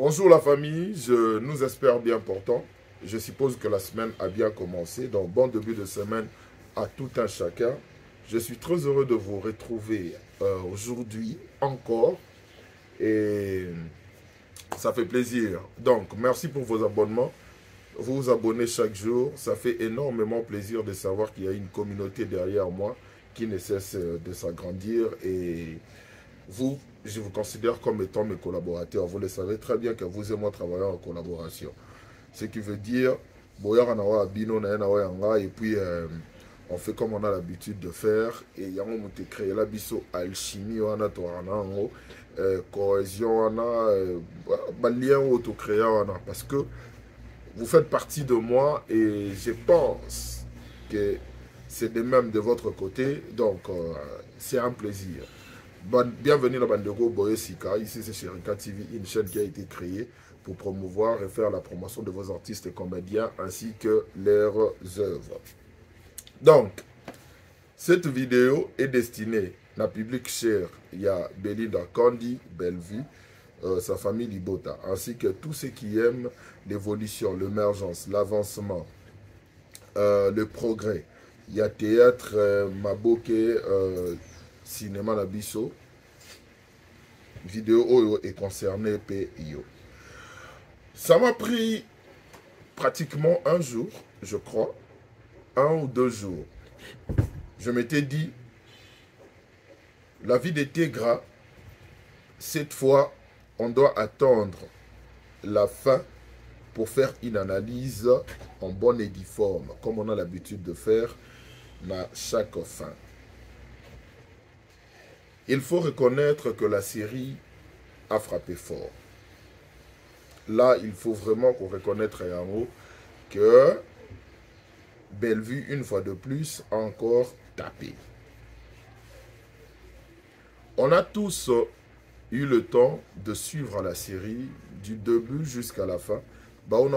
Bonjour la famille, je nous espère bien portant. Je suppose que la semaine a bien commencé, donc bon début de semaine à tout un chacun. Je suis très heureux de vous retrouver aujourd'hui encore et ça fait plaisir. Donc merci pour vos abonnements. Vous vous abonnez chaque jour, ça fait énormément plaisir de savoir qu'il y a une communauté derrière moi qui ne cesse de s'agrandir et vous, je vous considère comme étant mes collaborateurs. Vous le savez très bien que vous et moi travaillons en collaboration. Ce qui veut dire, et puis on fait comme on a l'habitude de faire. Et il y a un créé la biso alchimie, on a cohésion, on a lien auto-créé, parce que vous faites partie de moi et je pense que c'est de même de votre côté. Donc, c'est un plaisir. Bienvenue dans Bandego Boyesika. Ici, c'est Sherika TV, une chaîne qui a été créée pour promouvoir et faire la promotion de vos artistes et comédiens ainsi que leurs œuvres. Donc, cette vidéo est destinée à public cher. Il y a Belinda Kandi, Bellevue, sa famille Libota, ainsi que tous ceux qui aiment l'évolution, l'émergence, l'avancement, le progrès. Il y a théâtre, Maboke, cinéma Nabiso. Vidéo Oyo est concerné PIO. Ça m'a pris pratiquement un jour, je crois, 1 ou 2 jours. Je m'étais dit, la vie de Tegra, cette fois, on doit attendre la fin pour faire une analyse en bonne et due forme, comme on a l'habitude de faire à chaque fin. Il faut reconnaître que la série a frappé fort. Là, il faut vraiment qu'on reconnaisse en haut que Bellevue, une fois de plus, a encore tapé. On a tous eu le temps de suivre la série du début jusqu'à la fin. Pour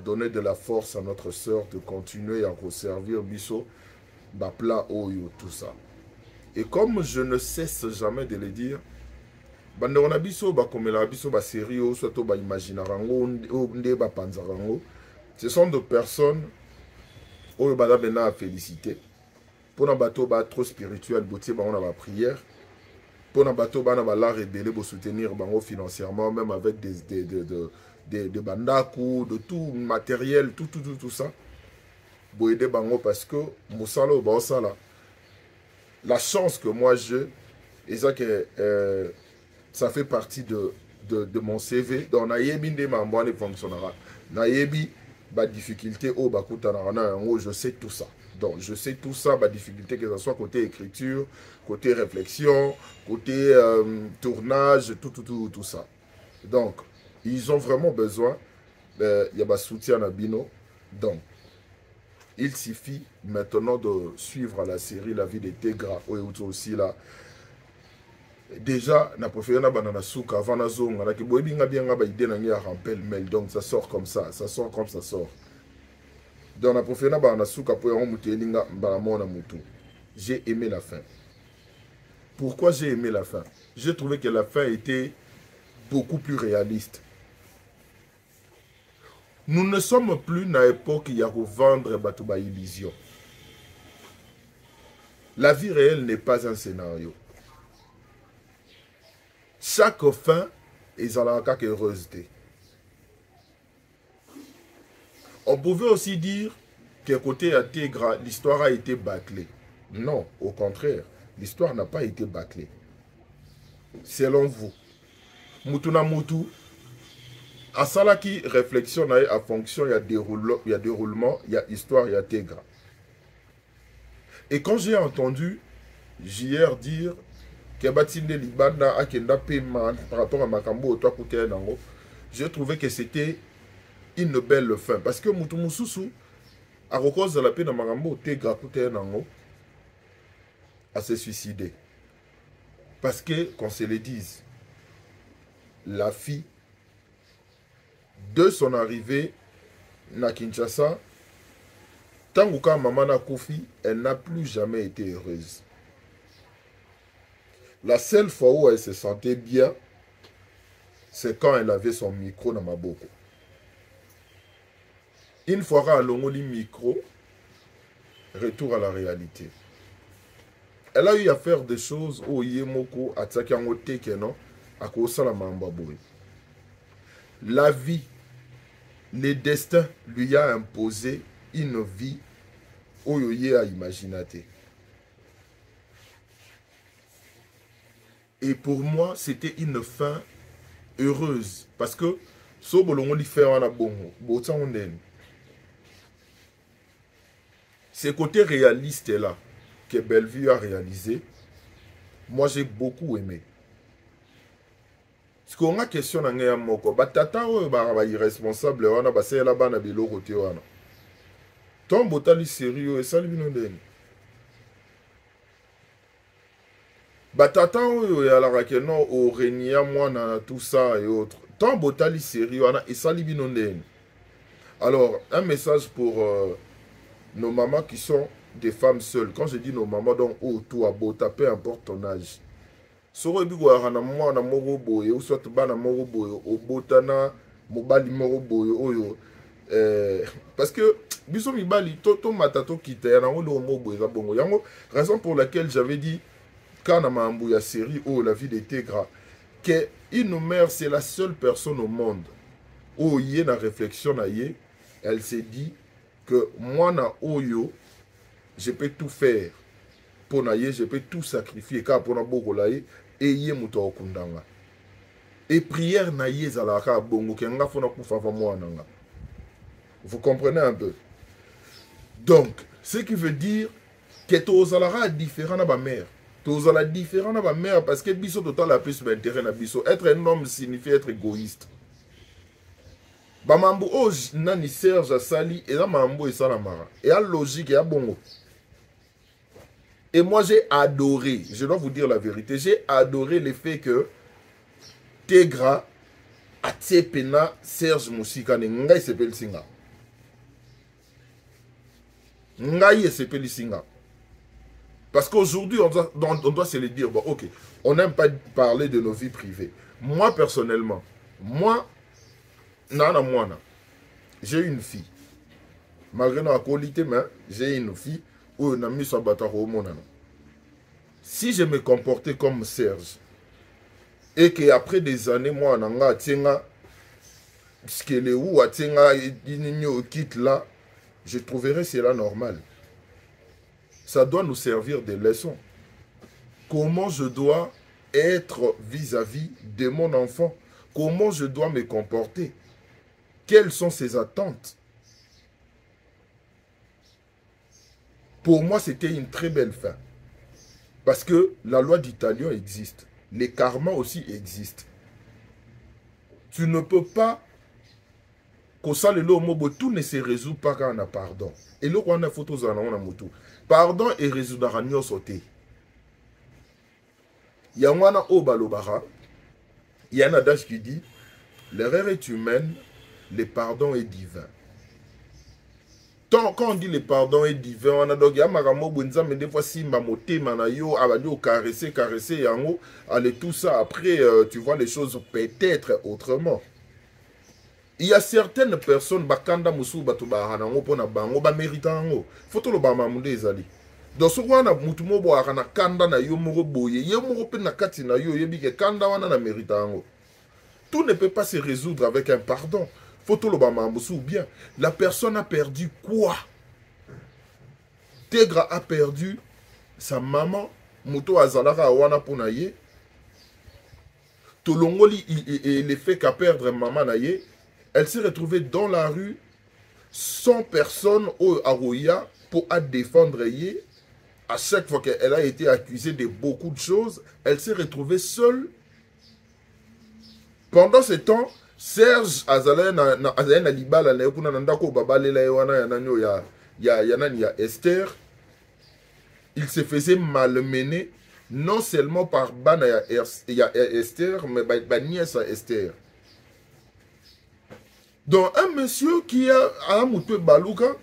donner de la force à notre sœur de continuer à resservir Bisso, Bapla, Oyo, tout ça. Et comme je ne cesse jamais de le dire, ce sont des personnes qui ont félicité. Pour les bateaux trop spirituels, on a la prière. Pour les bateaux, on a la rébellion pour soutenir financièrement, même avec des bandakou, de tout matériel, tout ça. Pour aider parce que la chance que moi j'ai, et ça que ça fait partie de mon CV. Donc, difficulté je sais tout ça. Donc, je sais tout ça, difficulté que ce soit côté écriture, côté réflexion, côté tournage, tout ça. Donc, ils ont vraiment besoin, il y a un soutien à Bino. Donc, il suffit maintenant de suivre la série La vie de Tegra, aussi là. Déjà, na préféré na banana souka avant na zonga na kiboy binga bien nga ba idée na ngia rampel mail, donc ça sort comme ça sort comme ça sort. Donc na préféré na banana souka pour yon mutu elinga mbala mona mutu. J'ai aimé la fin. Pourquoi j'ai aimé la fin? J'ai trouvé que la fin était beaucoup plus réaliste. Nous ne sommes plus dans l'époque où il y a revendre Batouba illusion. La vie réelle n'est pas un scénario. Chaque fin est en cas heureuse. On pouvait aussi dire que côté Tegra, l'histoire a été bâclée. Non, au contraire, l'histoire n'a pas été bâclée. Selon vous, Mutuna Mutu, à Salaki réflexion à fonction, il y a déroulement, il y a histoire, il y a Tegra. Et quand j'ai entendu JR dire que Batinde Libanda a Kenda Pema par rapport à Makambo au Nango, j'ai trouvé que c'était une belle fin. Parce que Mutumususu, à cause de la peine de Makambo, Tegra Kute Nango, a se suicidé. Parce que, qu'on se le dise, la fille, de son arrivée à Kinshasa, tant que maman a Kofi, elle n'a plus jamais été heureuse. La seule fois où elle se sentait bien, c'est quand elle avait son micro dans ma boko. Une fois à l'ongoli micro, retour à la réalité. Elle a eu à faire des choses où Yemoko a tsaki en teke non à cause de la mamba boy. La vie, le destin lui a imposé une vie où il a imaginé. Et pour moi, c'était une fin heureuse. Parce que, so bolongo li fait wana bongo, bota onden. Ce côté réaliste là, que Bellevue a réalisé, moi j'ai beaucoup aimé. Parce qu'on a question dans un moko, batata ou ba irresponsable wana ba c'est là-bas na bilo côté wana. Ton botali sérieux et ça lui onden. Batata ou alors que non au renia moi na tout ça et autres. Ton botali sérieux wana et ça lui onden. Alors un message pour nos mamans qui sont des femmes seules. Quand je dis nos mamans, donc autour à bota, peu importe ton âge. Soro bigwa na mwa na moro boye ou soit ba na moro boye o botana mobali moro boye oyo parce que biso mibali to matato kita na ngolo mo boye za bongo yango raison pour laquelle j'avais dit quand na mambu ya série oh la vie était gras que une mère c'est la seule personne au monde où y a une réflexion na ye elle s'est dit que moi na oyo je peux tout faire pour naye je peux tout sacrifier car pour na bokolaye et yé muto okundanga et prière naye zalaka bongo kenga fona kufa va moi nanga. Vous comprenez un peu? Donc ce qui veut dire que tozalara différent na ba mère, tozala différent na ba mère parce que biso total la plus d'intérêt na biso. Être un homme signifie être égoïste. Ba mambo o nani Serge Asali et la mambo et salamara et à logique et à bongo. Et moi, j'ai adoré, je dois vous dire la vérité, j'ai adoré le fait que Tegra a tsepena Serge Moussika ne ngai sepeli singa. Ngai sepeli singa. Parce qu'aujourd'hui, on doit se le dire, bon, ok, on n'aime pas parler de nos vies privées. Moi, personnellement, moi, j'ai une fille. Malgré ma qualité, mais j'ai une fille. Si je me comportais comme Serge et qu'après des années, moi, je trouverais cela normal. Ça doit nous servir de leçon. Comment je dois être vis-à-vis de mon enfant? Comment je dois me comporter? Quelles sont ses attentes? Pour moi, c'était une très belle fin. Parce que la loi d'Italien existe. Les karmas aussi existent. Tu ne peux pas... Tout ne se résout pas quand on a pardon. Et là, on a photo pardon et résoudre à nous sauter. Il y a un obalobara. Il y a un adage qui dit l'erreur est humaine, le pardon est divin. Quand on dit le pardon est divin, on a donc mais des fois si mamoté manayo abadio caresser yango allez tout ça après tu vois les choses peut-être autrement. Il y a certaines personnes bakanda musu batu ba hanango pona bango ba méritango. Photo lo ba mamunde ezali. Donc ce wana mutu mo bo akana kanda na yo moro boye, yo moro pe na kati na yo yebi ke kanda wana na méritango. Tout ne peut pas se résoudre avec un pardon. Photo le bamambusu ou bien la personne a perdu quoi? Tegra a perdu sa maman, Muto Azalara Awana Punaye. Tolongoli et l'effet qu'a perdre maman naye, elle s'est retrouvée dans la rue sans personne au Aroya pour défendre yé. À chaque fois qu'elle a été accusée de beaucoup de choses, elle s'est retrouvée seule. Pendant ce temps, Serge Azalena Libala Neokuna Nandako Babalela ya Esther, il se faisait malmener non seulement par Bana ya Esther, mais par nièce Esther. Donc un monsieur qui a un peu balouka,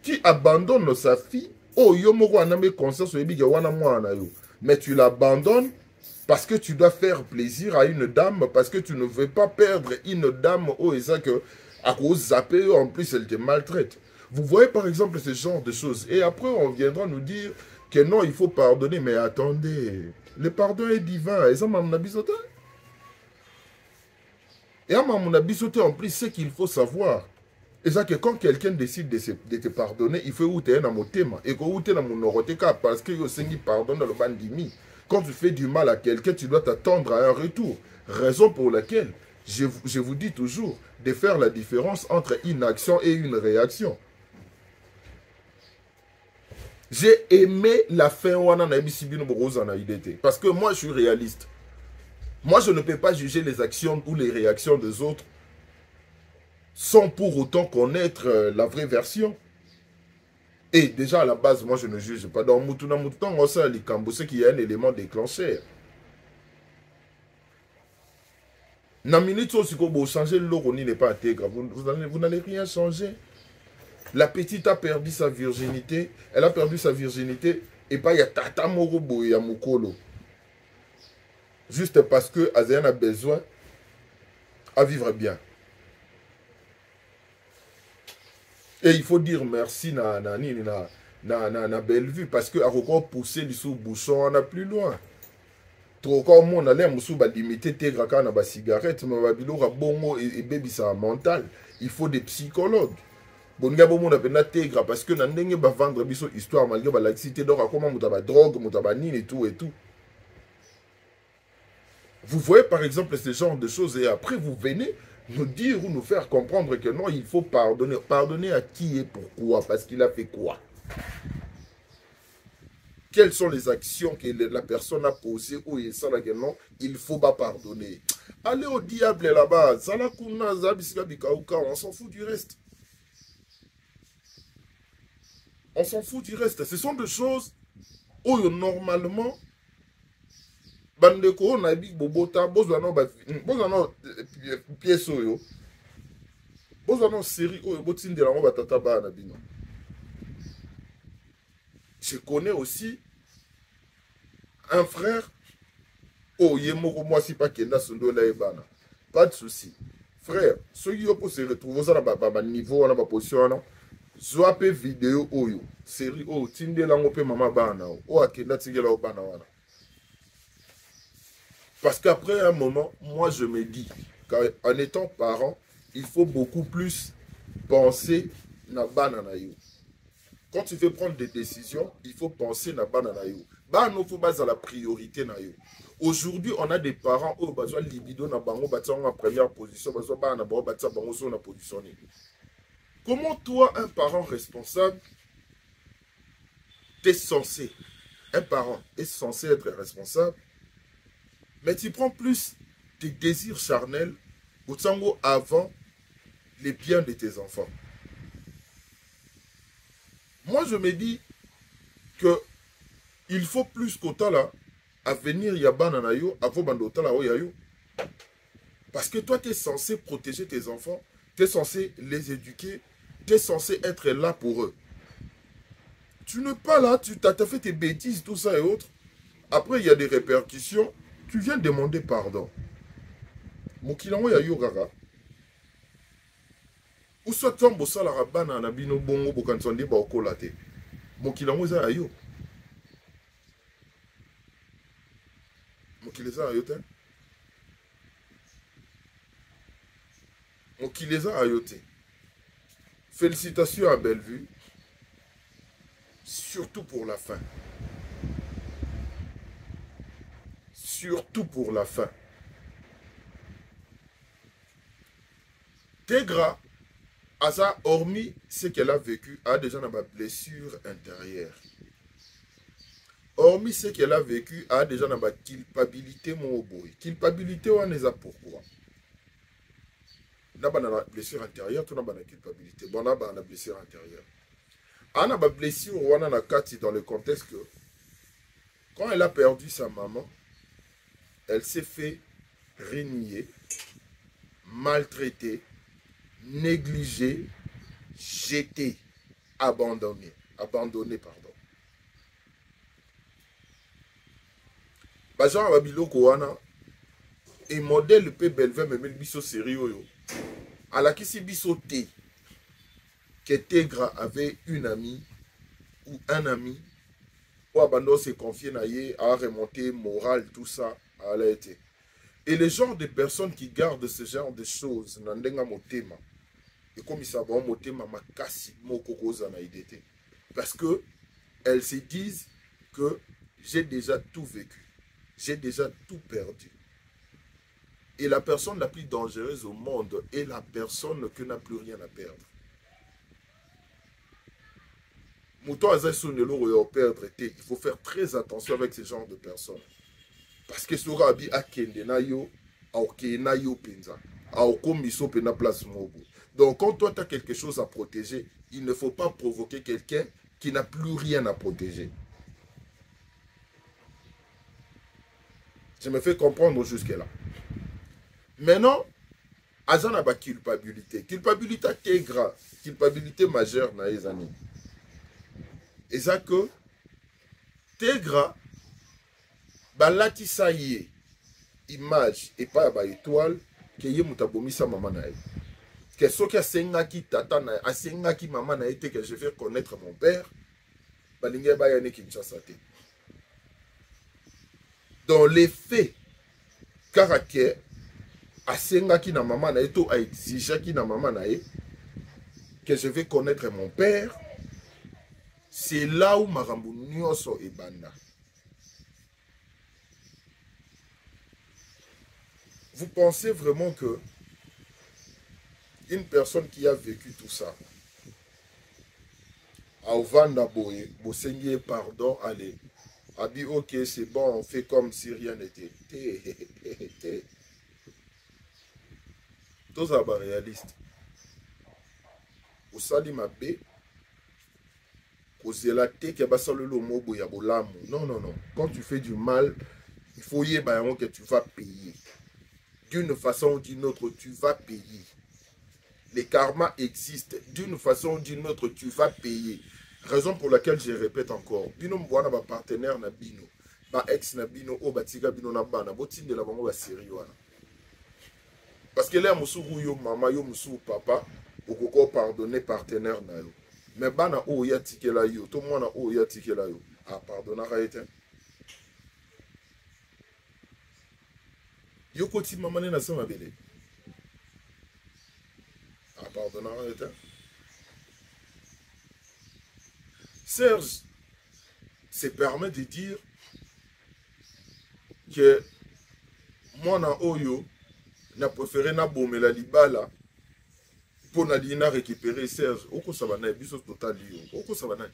qui abandonne sa fille, oh yo moko aname conscience wana mwana yo, mais tu l'abandonnes Parce que tu dois faire plaisir à une dame, parce que tu ne veux pas perdre une dame, oh, et ça que, à cause zapper, en plus, elle te maltraite. Vous voyez par exemple ce genre de choses. Et après, on viendra nous dire que non, il faut pardonner. Mais attendez, le pardon est divin. Et ça, m'a bisoté. Et à m'a bisoté, en plus, c'est qu'il faut savoir. Et ça que quand quelqu'un décide de te pardonner, il faut outer dans mon thème. Et que outer dans mon noroteka parce que il pardonne dans le bandimi. Quand tu fais du mal à quelqu'un, tu dois t'attendre à un retour. Raison pour laquelle je vous dis toujours de faire la différence entre une action et une réaction. J'ai aimé la fin parce que moi je suis réaliste. Moi je ne peux pas juger les actions ou les réactions des autres sans pour autant connaître la vraie version. Et déjà à la base, moi je ne juge pas. Dans Mutuna Mutan, on sait c'est qu'il y a un élément déclencheur. Dans minute aussi que vous changez l'eau, n'est pas intègre. Vous n'allez rien changer. La petite a perdu sa virginité. Elle a perdu sa virginité. Et pas il y a Tata Morobo et Mukolo. Juste parce que Azéan a besoin à vivre bien. Et il faut dire merci na Bellevue parce que a encore poussé le sous bouchon on a plus loin. Trop comme on allait moussou ba limiter tes graka na ba cigarette mais ba bilora bongo et baby ça mental. Il faut des psychologues. Bon gars bon on appelle na tegra parce que na ndenge ba vendre biso histoire malgré ba laxité donc comment muta ba drogue muta ba nini et tout et tout. Vous voyez par exemple ce genre de choses et après vous venez nous dire ou nous faire comprendre que non, il faut pardonner. Pardonner à qui et pourquoi? Parce qu'il a fait quoi? Quelles sont les actions que la personne a posées ou il sait que non, il ne faut pas pardonner. Allez au diable là-bas. On s'en fout du reste. On s'en fout du reste. Ce sont des choses où normalement bandeko na bi bobota bozano pièce oyo bozano série oyo botindela ngo batata bana bino. Je connais aussi un frère oh yemoko moi si pas kenda sondo la ebana pas de souci frère ceux qui pour se retrouver ça na niveau na ba position na zoape vidéo oyo série oh tindela ngo pe mama bana o akenda tingela bana wana. Parce qu'après un moment, moi je me dis qu'en étant parent, il faut beaucoup plus penser na banana yo. Quand tu veux prendre des décisions, il faut penser na banana yo. Bah non faut baser la priorité na yo. Aujourd'hui, on a des parents où besoin libido na bango batsa en première position, besoin bana bango batsa bango sur la position. Comment toi un parent responsable t'es censé un parent est censé être responsable? Mais tu prends plus tes désirs charnels avant les biens de tes enfants. Moi, je me dis que il faut plus qu'autant là, à venir yabana na yo, avant bandota la yayo. Parce que toi, tu es censé protéger tes enfants, tu es censé les éduquer, tu es censé être là pour eux. Tu n'es pas là, tu as fait tes bêtises, tout ça et autres. Après, il y a des répercussions. Tu viens demander pardon. Mokilango ya yo gaga. Ou soit tu as la rabana na bino bongo bokansonde ba okolate. Mokilango za ayo. Mokileza ayo te. Mokileza ayo te. Félicitations à Bellevue. Surtout pour la fin. Surtout pour la fin. Tegra, Asa, hormis ce qu'elle a vécu, a déjà une blessure intérieure. Hormis ce qu'elle a vécu, a déjà une culpabilité, mon boy. Culpabilité, on est à pourquoi? On a une blessure intérieure, on a une culpabilité. Bon, on a une blessure intérieure. On a une blessure, on a une carte dans le contexte que quand elle a perdu sa maman, elle s'est fait renier, maltraiter, négliger, jeter, abandonner, pardon. Bajan Babiloko wana. Et modèle pe belve me mel biso sérieux. À la kisi biso te. Que Tegra avait une amie ou un ami. Ou Abando s'est confié à remonter moral, tout ça. À la été. Et le genre de personnes qui gardent ce genre de choses, nandenga motema. Et comme ça va motema makasi moko na idete. Parce que elles se disent que j'ai déjà tout vécu. J'ai déjà tout perdu. Et la personne la plus dangereuse au monde est la personne qui n'a plus rien à perdre. Mouton Azai perdre, il faut faire très attention avec ce genre de personnes. Parce que ce rabi a kende na yo, a okena yo penza, a okomiso pena place mobo. Donc quand toi tu as quelque chose à protéger, il ne faut pas provoquer quelqu'un qui n'a plus rien à protéger. Je me fais comprendre jusque-là. Maintenant, Azan a culpabilité. Culpabilité est grave. Culpabilité majeure dans les années. Et ça que, Tegra, balati sa yé, image, et pas ba étoile, que yé mutabomi sa maman nae. Que ce qui a sengaki tata nae, a sengaki maman nae, que je vais connaître mon père, balingé ba yane Kinshasa te. Dans les faits, caractère, asengaki na maman na eto a exigaki na maman na e que je vais connaître mon père, c'est là où marambo nyonso ebanda. Vous pensez vraiment que une personne qui a vécu tout ça a ovanda boye, bosengi pardon, allez, a dit ok c'est bon, on fait comme si rien n'était. Tous sont réalistes. Au sali mabe, kozela te ke basalolo mobo ya bolamu. Non, non, non. Quand tu fais du mal, il faut y avoir que tu vas payer. D'une façon ou d'une autre, tu vas payer. Les karmas existent. D'une façon ou d'une autre, tu vas payer. Raison pour laquelle je répète encore. Bino mwana ba partenaire na bino. Ba ex na bino, o batiga bino na bana. Botinde la bango ba sérieux wana. Parce que là, moussou yo maman, yo moussou papa, ou koko pardonner partenaire na yo. Mais bana o ya tike la yo, tout le monde o ya tike la yo. Ah, pardonnera été. Yo koti maman na sama bele. Ah, pardonnera été. Serge se permet de dire que moi na oyo n'a préféré na bomela libala pour na lina récupérer Serge. Oko sabana biso total yo. Oko sabana.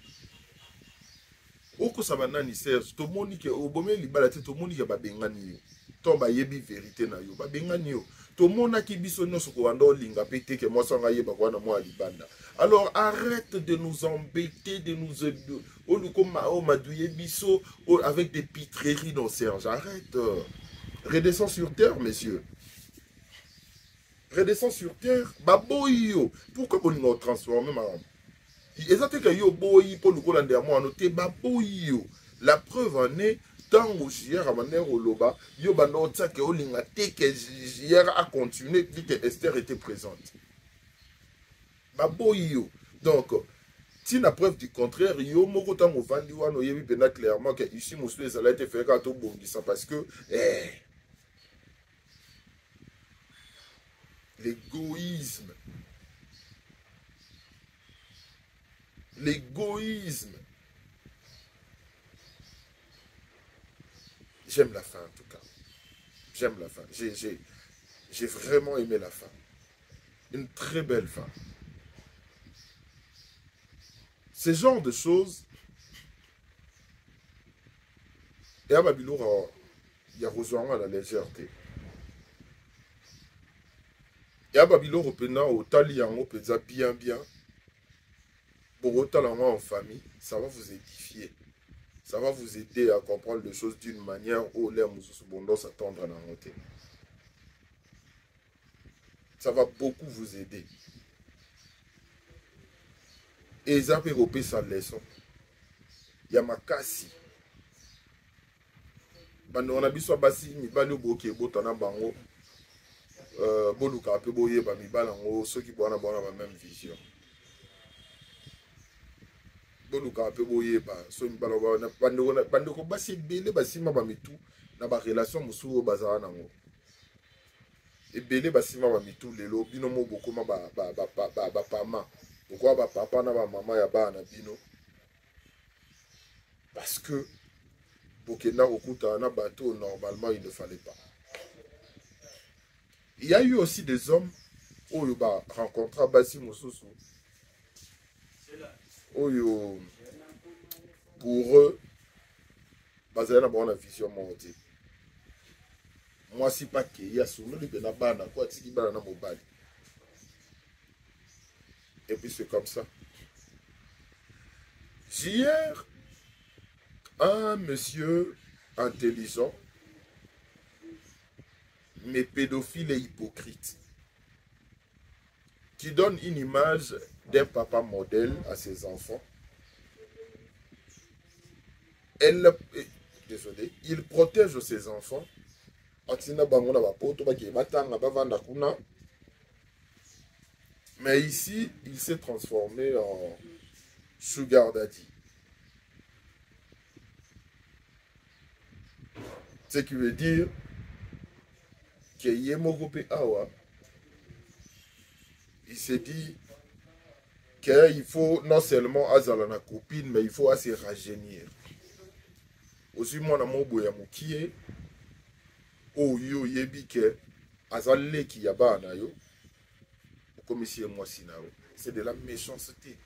Oko sabana ni Serge. To moni ke obomela libala te to moni ke ba bengani yo. To ba yebi vérité na yo. Ba bengani yo. To mona ki biso no soko wanda olinga pété que moi sanga yeba kwa na moi libanda. Alors arrête de nous embêter, de nous biso avec des pitreries dans Serge. Arrête. Redescends sur terre, messieurs. Redescends sur terre. Baboyo. Pourquoi on nous transforme, madame? Exactement que yo boyi pour nous coller moi noter baboyo. La preuve en est tant au hier à manière au loba yo bando tsa que olinga te que hier a continué dit que Esther était présente. Baboyo. Donc si la preuve du contraire, yo moko tango vandi wano yebi pena clairement que ici monsieur ça a été fait quand au bongisa parce que l'égoïsme. L'égoïsme. J'aime la fin en tout cas. J'aime la fin. J'ai vraiment aimé la fin. Une très belle fin. Ce genre de choses. Et à Babylone, il y a rejoint la légèreté. Et à Babylone, au Talian, bien, bien. Pour autant, en famille, ça va vous édifier. Ça va vous aider à comprendre les choses d'une manière où les moussoubondos s'attendent à la montée. Ça va beaucoup vous aider. Et ça peut repérer sa leçon. Il y a ma cassi. bando na biso basi mibali boke botana bango boluka pe boyeba mibala ngo soki bwana ba même vision boluka pe boyeba so mibala bando ko basi ebele basima ba mitu na ba relation musu bazala nango ebele basima ba mitu lelo bino mo bokoma ba pama pourquoi ba papa na ba mama ya bana bino parce que bokenda okuta na bateau normalement il ne fallait pas. Il y a eu aussi des hommes où ils ont rencontré Bassi Moussousou. Où pour eux, ils ont une vision montée. Moi, si pas qu'il y a souvent des bana quoi, si bana mobile. Et puis c'est comme ça. Hier, un monsieur intelligent, mais pédophile et hypocrite, qui donne une image d'un papa modèle à ses enfants. Désolé, il protège ses enfants. Mais ici, il s'est transformé en sugar daddy. Ce qui veut dire que Yemogope Awa, il s'est dit qu'il faut non seulement azala na copine, mais il faut se rajeunir. Aussi, moi, na mobo ya mukie, o yo yebi ke azale ki yaba na yo, comme ici et moi sinao. C'est de la méchanceté.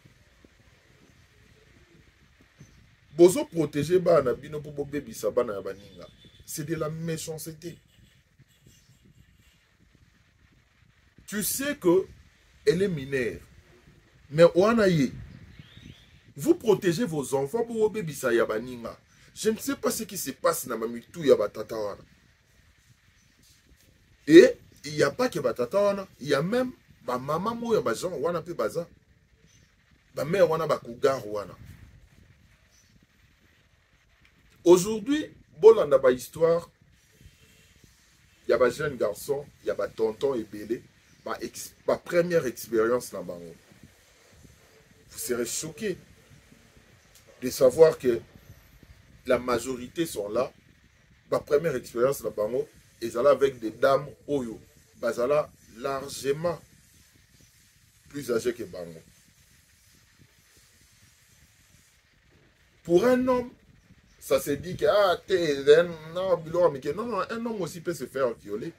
Bozo protéger ba na bino pour bébé sabana ya baninga. C'est de la méchanceté. Tu sais que elle est mineure. Mais ouanaye, vous protégez vos enfants pour vos bébés ça yabaninga. Je ne sais pas ce qui se passe dans ma mitou yabatata wana. Et il n'y a pas que batata wana, il y a même ba maman mo ya bajan wana pe baza. Ba mère wana ba kugar wana. Aujourd'hui, bolanda ba histoire, il y a ba jeune garçon, il y a ba tonton et belé. Ma première expérience là-bas, vous serez choqués de savoir que la majorité sont là. Ma première expérience là-bas, ils allaient avec des dames Oyo. Ils allaient largement plus âgées que Bango. Pour un homme, ça se dit que non, un homme aussi peut se faire violer.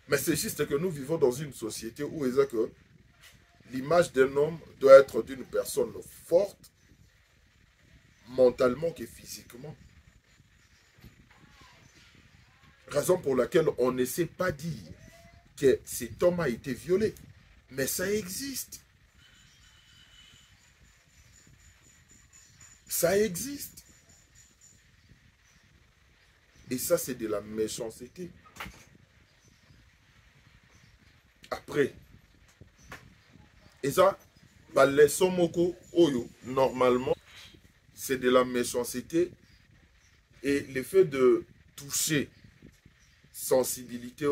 Mais c'est juste que nous vivons dans une société où l'image d'un homme doit être d'une personne forte, mentalement que physiquement. Raison pour laquelle on ne sait pas dire que cet homme a été violé. Mais ça existe. Ça existe. Et ça, c'est de la méchanceté. Après, et ça, les somoko oyo, normalement, c'est de la méchanceté. Et le fait de toucher sensibilité,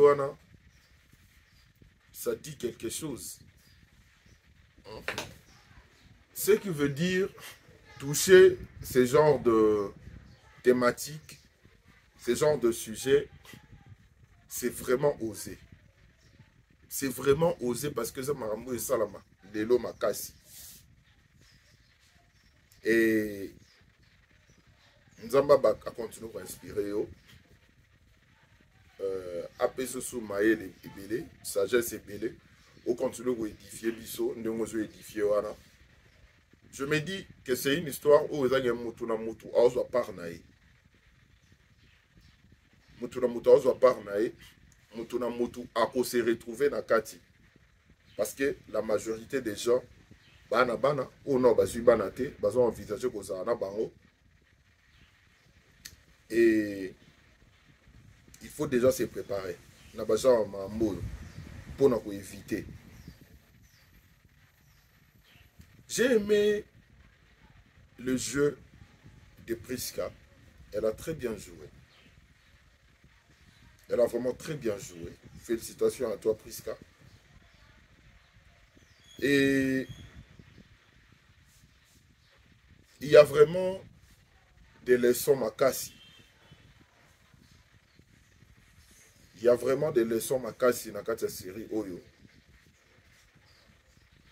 ça dit quelque chose. Ce qui veut dire toucher ce genre de thématique, ce genre de sujet, c'est vraiment osé. C'est vraiment osé parce que ça m'a ramoué salama, l'élo makasi. Et Nzamba a continué à inspirer. Apesosu maël ebele, sagesse ebele, au continue à édifier biso, nous édifier wana. Je me dis que c'est une histoire où il y a mutu na mutu azo parnaï. Mutu na mutu azo parnaï. Mutu na mutu ako se retrouver na kati. Parce que la majorité des gens bana ou non bazui bana te, bazo envisager ko za na bango. Et il faut déjà se préparer. Na baza mambo pour éviter. J'ai aimé le jeu de Priska. Elle a très bien joué. Elle a vraiment très bien joué. Félicitations à toi, Priska. Et il y a vraiment des leçons makasi. Il y a vraiment des leçons makasi dans cette série Oyo.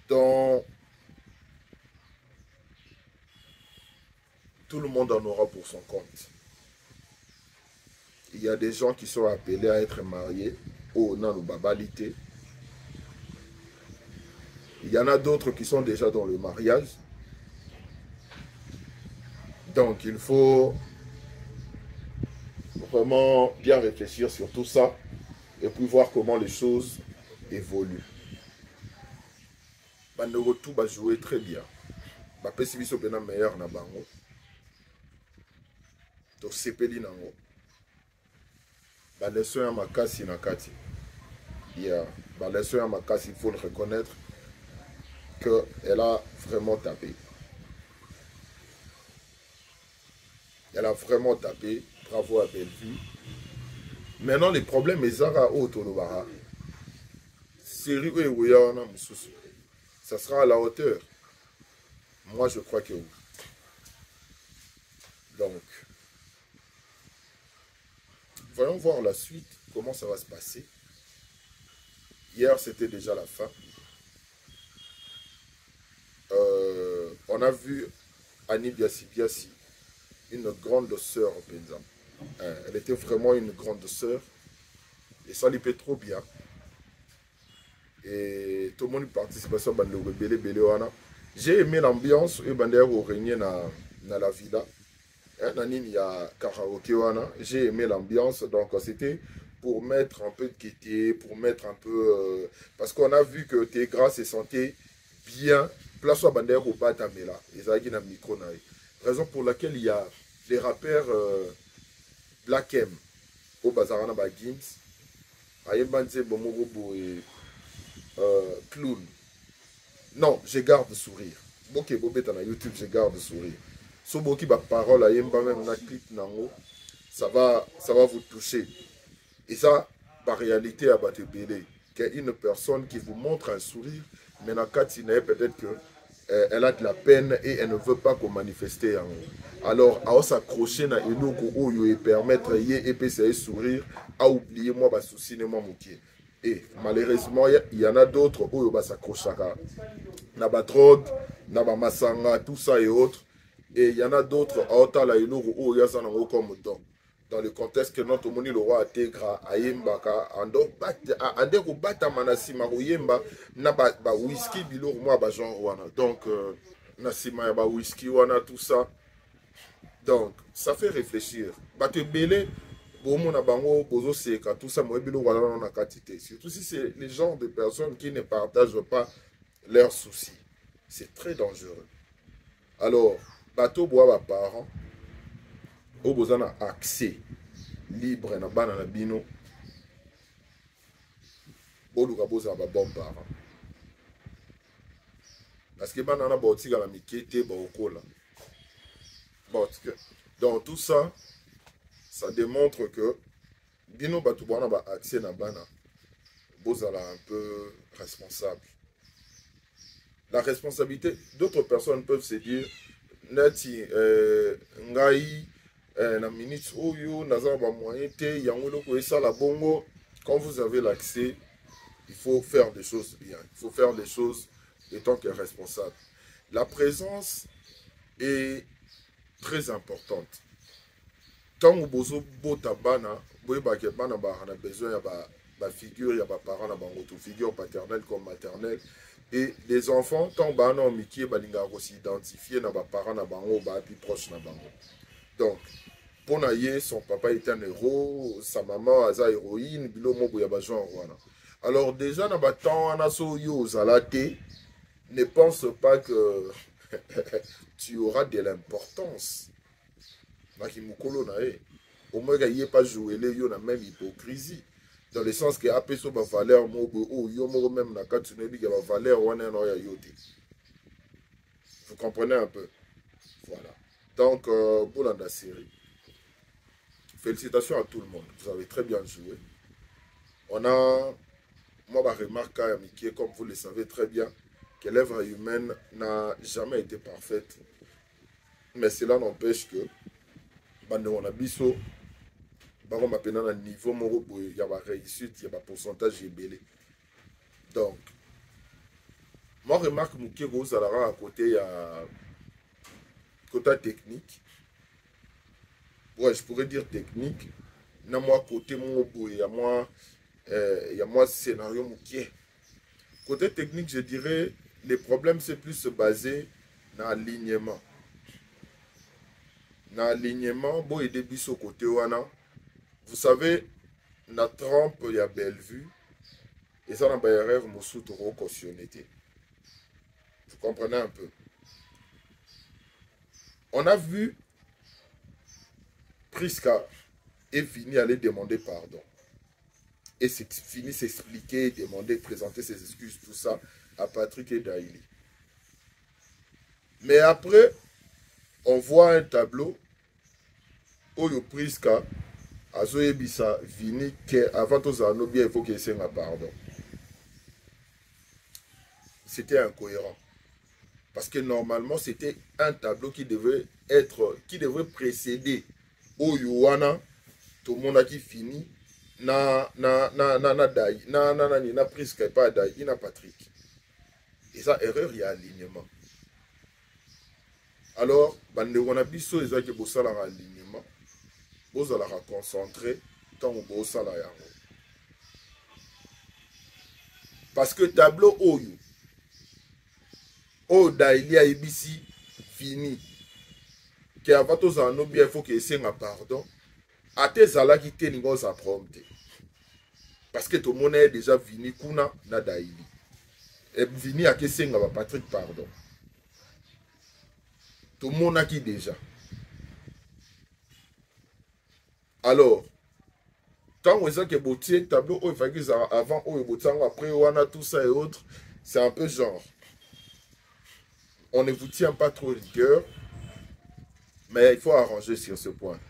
Donc, tout le monde en aura pour son compte. Il y a des gens qui sont appelés à être mariés au nan babalité. Il y en a d'autres qui sont déjà dans le mariage. Donc, il faut vraiment bien réfléchir sur tout ça et puis voir comment les choses évoluent. Bandeko tout va jouer très bien. Bapesi biso pena meilleur na bango. To sepeli nango. Ba leçon ya makasi na kati. Ba leçon ya makasi, il faut le reconnaître que elle a vraiment tapé. Elle a vraiment tapé. Bravo à Bellevue. Maintenant, les problèmes, les Zara Otolobara. Série Ouéouéana Moussoussou. Ça sera à la hauteur. Moi, je crois que oui. Donc, voyons voir la suite, comment ça va se passer. Hier, c'était déjà la fin. On a vu Annie Biassi, une grande sœur au Penza. Elle était vraiment une grande sœur. Et ça lui fait trop bien. Et tout le monde participe à ça. J'ai aimé l'ambiance et au régner dans la villa. Il y a karaoké. J'ai aimé l'ambiance. Donc c'était pour mettre un peu de gaieté, pour mettre un peu... parce qu'on a vu que Tegra se sentait bien. Place à Bandère au Batamela. Ils ont micro. Raison pour laquelle il y a les rappeurs Black M au Bazarana Bagims. Ayembanze Bomobobo et Clown. Non, je garde sourire. Ok, Bobet na YouTube, je garde sourire. Soboki ba parole ayemba même na clip nango, ça va vous toucher. Et ça, par réalité, à Batebele, qu'il y a une personne qui vous montre un sourire, mais dans Katine, peut-être que elle a de la peine et elle ne veut pas qu'on manifeste en haut. Alors, à s'accrocher dans Eloko Oyo et permettre et puis sourire, à oublier moi, bah, souci, moi, mouki. Et malheureusement, il y en a d'autres Oyo bah, s'accrochent na ba drogue, na ba masanga, tout ça et autres. Et il y en a d'autres à Otala Eloko Oyo, ça n'a comme temps. Dans le contexte que notre moni le roi Tegra ayembaka ando ko bata manasima koyemba na ba whisky bilo moi ba genre wana. Donc nasima ya ba whisky wana tout ça. Donc ça fait réfléchir. Ba te belé bomo na bango bozo seka tout ça moi bilo wana na quantité. Surtout si c'est les genres de personnes qui ne partagent pas leurs soucis. C'est très dangereux. Alors bateau bois ba parents au besoin accès libre na bana na bino boluka boza ba bon parent parce que bana na botika la mikete ba okola donc tout ça ça démontre que bino batu bana ba accès na bana boza la un peu responsable. La responsabilité d'autres personnes peuvent se dire nati ngai na minute oyo naza ba moyen te yango loko esala bongo. Quand vous avez l'accès, il faut faire des choses bien, il faut faire des choses étant que responsable. La présence est très importante. Tant que bozo bota bana boye ba ke bana ba na besoin ya ba figure ya ba parents na bango to figure paternelle comme maternelle. Et les enfants tant bana o mikie balinga ko s'identifier na ba parents na bango ba plus proche na bango. Donc pour naïe, son papa est un héros, sa maman a une héroïne, bilo mobo ya ba genre wana. Alors déjà dans temps on a so yo zalate, ne pense pas que tu auras de l'importance. Naki mukolo na e. Au moins il pas jouer les yo na même hypocrisie. Dans le sens que après so ba valeur mobo o yo mo même na katune bi ba valeur wana no ya yote. Vous comprenez un peu. Voilà. Donc pour la série Félicitations à tout le monde. Vous avez très bien joué. On a, moi, ma remarque à Mickey, comme vous le savez très bien, que l'œuvre humaine n'a jamais été parfaite. Mais cela n'empêche que, on a biso, on a un niveau, il y a une réussite, il y a un pourcentage belé. Donc, moi, remarque Mickey, vous allez à côté, il y a côté technique. Ouais, je pourrais dire technique. Na moi côté mon il y a moi scénario Mickey. Côté technique, je dirais, les problèmes, c'est plus se baser dans l'alignement. Dans l'alignement, bon, et début au côté wana. Vous savez, na trempe, il y a Bellevue. Et ça, dans Bayerer, Moussou, Toro, cautionné. Vous comprenez un peu? On a vu Priska et fini aller demander pardon. Et c'est fini s'expliquer, demander, présenter ses excuses, tout ça, à Patrick et Daïli. Mais après, on voit un tableau où le Priska a Zoébissa vini qu'avant tous en bien, il faut qu'il ait un pardon. C'était incohérent. Parce que normalement, c'était un tableau qui devait précéder au Yohana, tout le monde a qui fini. Na Priska pas Daï, na Patrick. Et ça, erreur, il y a alignement. Alors, on a biso les qui bossent à l'alignement. Vous allez la concentrer tant que vous allez la. Parce que tableau Oyo, oh Daïli a ibisi fini. Que avant tous en bien, il faut qu'il ait un pardon. A tes ala qui te n'ingos à prompter. Parce que tout le monde est déjà venu kuna na Daïli. Et venu à Kessenga Patrick pardon. Tout le monde a qui déjà. Alors, tant que que botier tableau il fallait que avant après on a tout ça et autres, c'est un peu genre. On ne vous tient pas trop rigueur, mais il faut arranger sur ce point.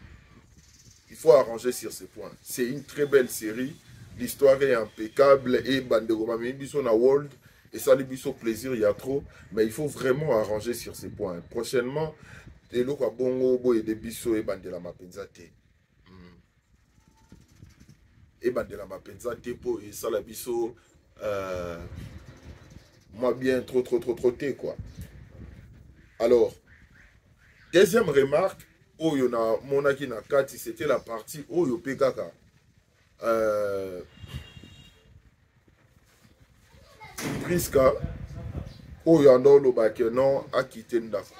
Il faut arranger sur ce point. C'est une très belle série. L'histoire est impeccable et Bandegoma Biso na World. Et ça, les biso plaisir, il y a trop. Mais il faut vraiment arranger sur ce point. Prochainement, des locaux à Bongo, et des biso et Bandela Mapenzate. Et Bandela Mapenzate pour et ça, la biso, moi bien trop quoi. Alors, deuxième remarque, Oyo na monaki na kati, c'était la partie Oyo Pekaka. Priska, Oyo andolo bake non a quitté ndako.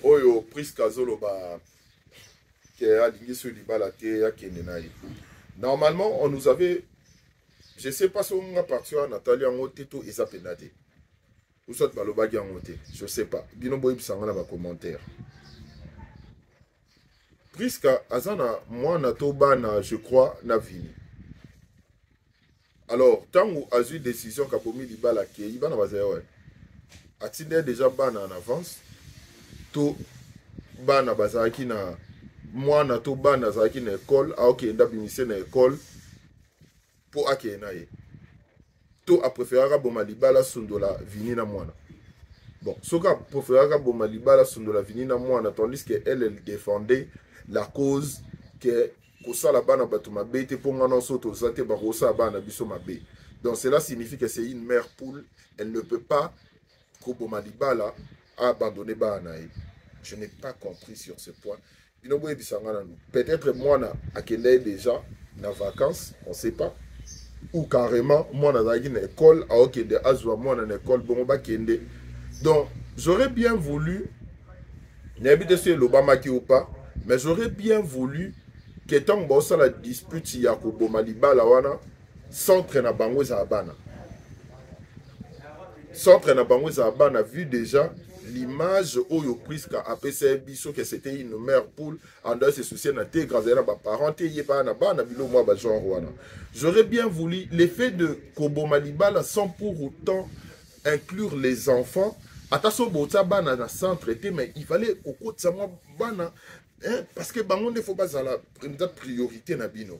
Oyo Priska zolo ba ke alingi sur libala te ya kenenaï. Normalement, on nous avait, je sais pas si on a parti à Nathalie en Oteto et ça pénate. Ou soit balobagi en Ote, je sais pas. Binombo ibsanga na ba commentaire. Priska azana moi na toba na je crois na vini. Alors tant où a eu décision qu'a promis libala ke iba na bazaya ouais. A-t-il déjà ban en avance? To ban bazaki na moi na to ban azaki na école a ok nda bimise na école pour ake na ye. To a préféré boma libala sundola vini na mwana. Bon, Soka préféré boma libala sundola vini na mwana tandis que elle défendait la cause que kosa la bana batuma bete pour ngana soto zate ba rosa bana biso mabe. Donc cela signifie que c'est une mère poule, elle ne peut pas koboma libala abandonner bana. Je n'ai pas compris sur ce point. Peut-être moi à Kende déjà na vacances, on ne sait pas. Ou carrément moi dans une école à Okende azwa moi dans école bon ba Kende. Donc j'aurais bien voulu n'habite sur l'Obama qui ou pas, mais j'aurais bien voulu que tant que ça la dispute ya ko boma libala wana centre na bango za bana. Centre na bango za bana vu déjà l'image Oyo Priska a PC biso que c'était une mère poule en dehors se soucier na te grazela ba parents te yeba na bana bilo moi ba genre wana. J'aurais bien voulu l'effet de Koboma libala sans pour autant inclure les enfants. Attention bota bana na centre mais il fallait kokotsa moi bana Hein? Parce que bango ne faut pas la priorité na bino.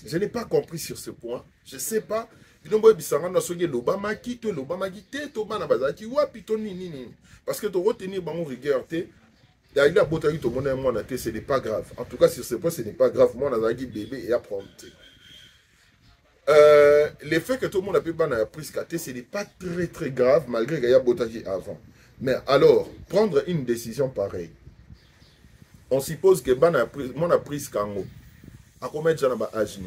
Je n'ai pas compris sur ce point. Je ne sais pas. Parce que tu retenir bango rigueur, ce n'est pas grave. En tout cas, sur ce point, ce n'est pas grave. Moi, on a dit bébé et apprendre. Le fait que tout le monde a pu ban prise KT, ce n'est pas très grave, malgré qu'il y a Botagi avant. Mais alors, prendre une décision pareille, on suppose que mon a prise Kango. À combien de gens ont âge?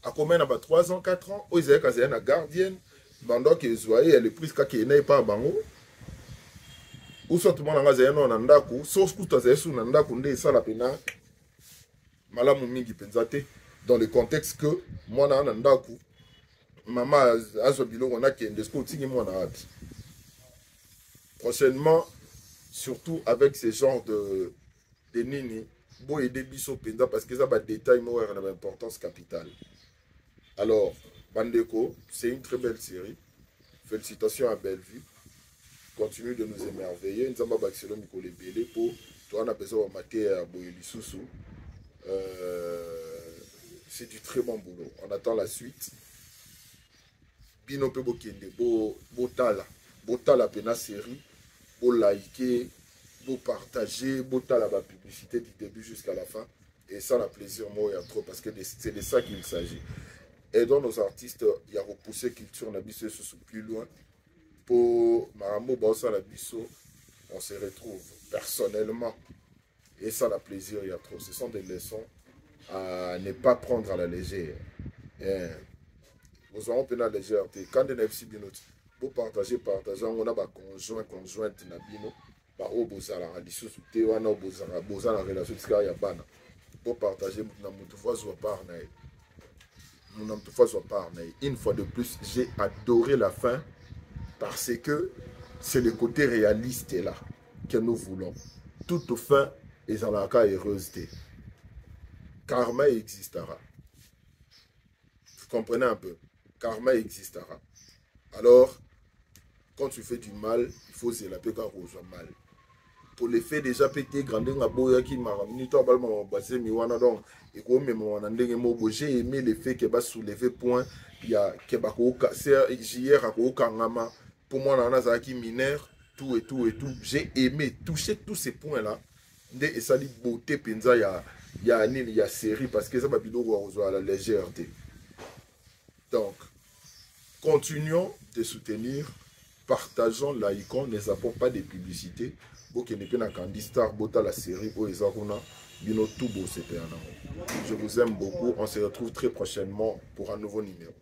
À combien de 3 ans, 4 ans? Ils ont une gardienne. Pendant que Zoé, elle est prise qui n'est pas bango. Ou soit tout le monde a un nandaku. Sauf que tu as un nandaku, tu as la pena. Malamu mingi penzate. Dans le contexte que moi, je suis un nandaku. Maman a un bilon, on a qui est un prochainement, surtout avec ce genre de nini, bon aider biso penda parce que ça va détail moi une importance capitale. Alors, Bandeko, c'est une très belle série. Félicitations à Bellevue. Continue de nous émerveiller. Nous avons Baxelo Mikole Bélé pour toi on a besoin de mater à Boyeli Soussou. C'est du très bon boulot. On attend la suite. Bino pe bokende botala pena série. Pour liker, pour partager, pour la publicité du début jusqu'à la fin. Et ça, la plaisir, moi, il y a trop, parce que c'est de ça qu'il s'agit. Et dans nos artistes, il y a repoussé culture, Nabiso, plus loin. Pour Maramo, Bossa, Nabiso, on se retrouve personnellement. Et ça, la plaisir, il y a trop. Ce sont des leçons à ne pas prendre à la légère. Et nous avons pris la légèreté. Quand on a FC Binot, pour partager, on a conjointe Nabino, au Bozala, à l'issue de Théo, au Bozala, en relation de Yabana. Pour partager, une fois de plus, j'ai adoré la fin parce que c'est le côté réaliste là que nous voulons. Toute fin est en la cas heureuse. Karma existera. Vous comprenez un peu? Karma existera. Alors, quand tu fais du mal, il faut se la paix quand on joue mal. Pour le fait déjà péter, grandir la boya qui m'a ramené, j'ai aimé le fait qu'elle va soulever point. Il y a JR à Kangama. Pour moi, on a qui mineur, tout et tout et tout. J'ai aimé toucher tous ces points-là. Et ça dit beauté, penza, il y a série parce que ça va bien à la légèreté. Donc, continuons de soutenir, partageons, likons, ne zappons pas de publicité. Je vous aime beaucoup. On se retrouve très prochainement pour un nouveau numéro.